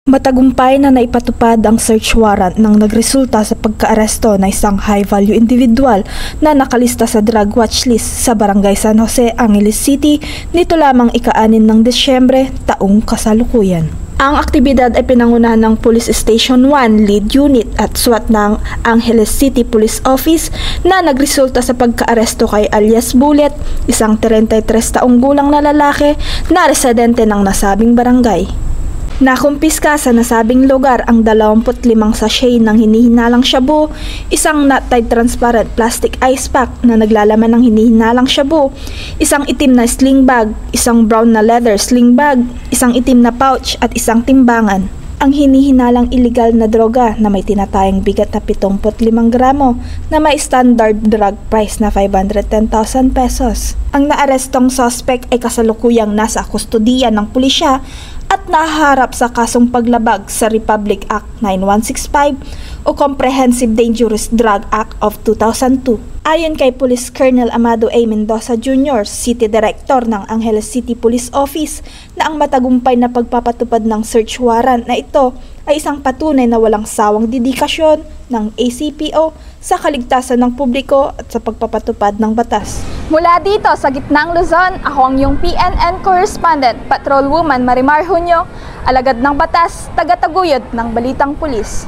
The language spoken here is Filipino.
Matagumpay na naipatupad ang search warrant nang nagresulta sa pagkaaresto na isang high-value individual na nakalista sa drug watch list sa Barangay San Jose, Angeles City nito lamang ika-6 ng Desyembre taong kasalukuyan. Ang aktibidad ay pinangunahan ng Police Station 1 Lead Unit at SWAT ng Angeles City Police Office na nagresulta sa pagkaaresto kay alias Bullet, isang 33 taong gulang na lalaki na residente ng nasabing barangay. Nakumpiska sa nasabing lugar ang 25 sachet ng hinihinalang shabu, isang not-tied transparent plastic ice pack na naglalaman ng hinihinalang shabu, isang itim na sling bag, isang brown na leather sling bag, isang itim na pouch at isang timbangan. Ang hinihinalang illegal na droga na may tinatayang bigat na 75 gramo na may standard drug price na 510,000 pesos. Ang naarestong suspect ay kasalukuyang nasa kustodiya ng pulisya at nahaharap sa kasong paglabag sa Republic Act 9165 o Comprehensive Dangerous Drug Act of 2002. Ayon kay Police Colonel Amado A. Mendoza Jr., City Director ng Angeles City Police Office, na ang matagumpay na pagpapatupad ng search warrant na ito ay isang patunay na walang sawang dedikasyon ng ACPO sa kaligtasan ng publiko at sa pagpapatupad ng batas. Mula dito sa gitnang Luzon, ako ang iyong PNN correspondent, Patrolwoman Marimar Junio, alagad ng batas, taga-taguyod ng Balitang Pulis.